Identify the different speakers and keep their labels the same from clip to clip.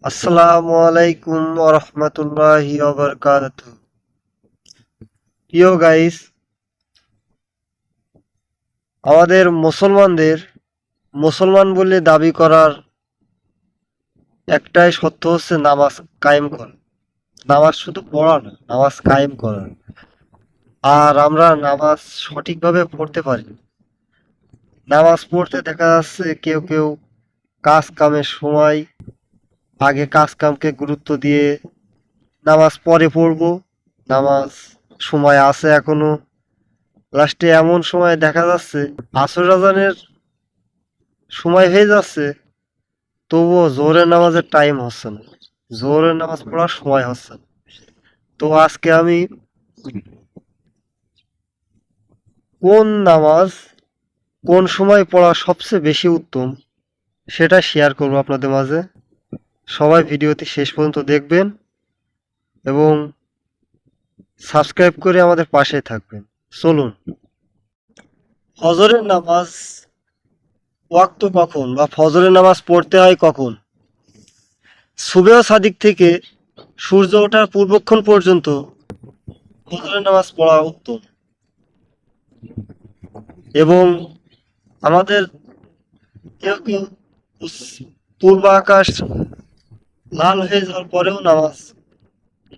Speaker 1: আসসালামু আলাইকুম ওরহমতুল্লাহি ওয়াবারাকাতুহু। প্রিয় গাইস, আমাদের মুসলমান বলে দাবি করার একটাই সত্য হচ্ছে নামাজ কায়েম করা। নামাজ শুধু পড়া না, নামাজ কায়েম করা। আর আমরা নামাজ সঠিকভাবে পড়তে পারি না। নামাজ পড়তে দেখা যাচ্ছে কেউ কেউ কাজ কামের সময় আগে কাজ কামকে গুরুত্ব দিয়ে নামাজ পরে পড়বো, নামাজ সময় আছে এখনো, লাস্টে এমন সময় দেখা যাচ্ছে আসর আজানের সময় হয়ে যাচ্ছে, তবুও জোহরের নামাজের টাইম হচ্ছে না, জোহরের নামাজ পড়ার সময় হচ্ছে না। তো আজকে আমি কোন নামাজ কোন সময় পড়া সবচেয়ে বেশি উত্তম সেটা শেয়ার করবো আপনাদের মাঝে। সবাই ভিডিওটি শেষ পর্যন্ত দেখবেন এবং সাবস্ক্রাইব করে আমাদের পাশে থাকবেন। চলুন, ফজরের নামাজ ওয়াক্ত কখন বা ফজরের নামাজ পড়তে হয় কখন? সুবেহ সাদিক থেকে সূর্য ওঠার পূর্বক্ষণ পর্যন্ত ফজরের নামাজ পড়া উত্তম। এবং আমাদের কেউ কেউ পূর্ব আকাশ লাল হয়ে যাওয়ার পরেও নামাজ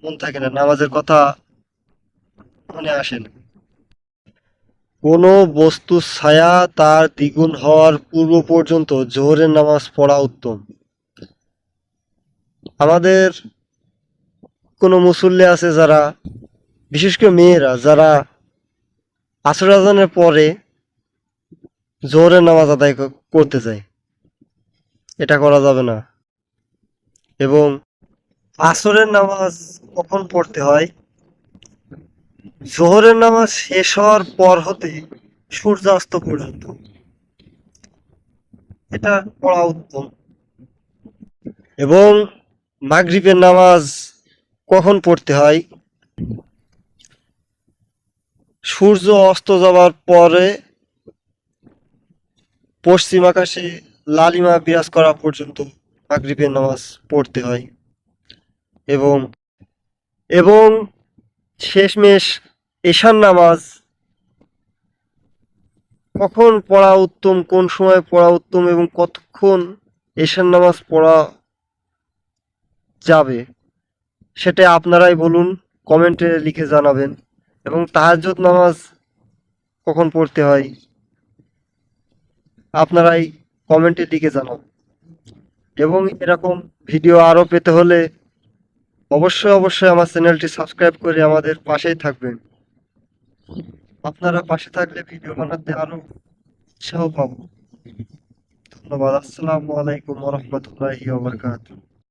Speaker 1: মন থাকে না, নামাজের কথা মনে আসে না। কোনো বস্তুর ছায়া তার দ্বিগুণ হওয়ার পূর্ব পর্যন্ত জোহরের নামাজ পড়া উত্তম। আমাদের কোনো মুসল্লি আছে যারা, বিশেষ করে মেয়েরা যারা আসর আজানের পরে জোহরের নামাজ আদায় করতে যায়, এটা করা যাবে না। এবং আসরের নামাজ কখন পড়তে হয়? জোহরের নামাজ শেষ হওয়ার পর হতে সূর্যাস্ত পর্যন্ত, এটা পড়া উত্তম। এবং মাগরিবের নামাজ কখন পড়তে হয়? সূর্য অস্ত যাওয়ার পরে পশ্চিম আকাশে লালিমা বিরাজ করা পর্যন্ত মাগরিবের নামাজ পড়তে হয়। এবং এবং শেষমেশ এশার নামাজ কখন পড়া উত্তম, কোন সময় পড়া উত্তম এবং কতক্ষণ এশার নামাজ পড়া যাবে সেটা আপনারাই বলুন, কমেন্টে লিখে জানাবেন। এবং তাহাজ্জুদ নামাজ কখন পড়তে হয় আপনারাই কমেন্টে লিখে জানাবেন। এবং এরকম ভিডিও আরও পেতে হলে অবশ্যই আমার চ্যানেলটি সাবস্ক্রাইব করে আমাদের পাশেই থাকবেন। আপনারা পাশে থাকলে ভিডিও বানাতে আরো উৎসাহ পাবো। ধন্যবাদ। আসসালামু আলাইকুম ওয়া রাহমাতুল্লাহি ওয়া বারাকাতুহু।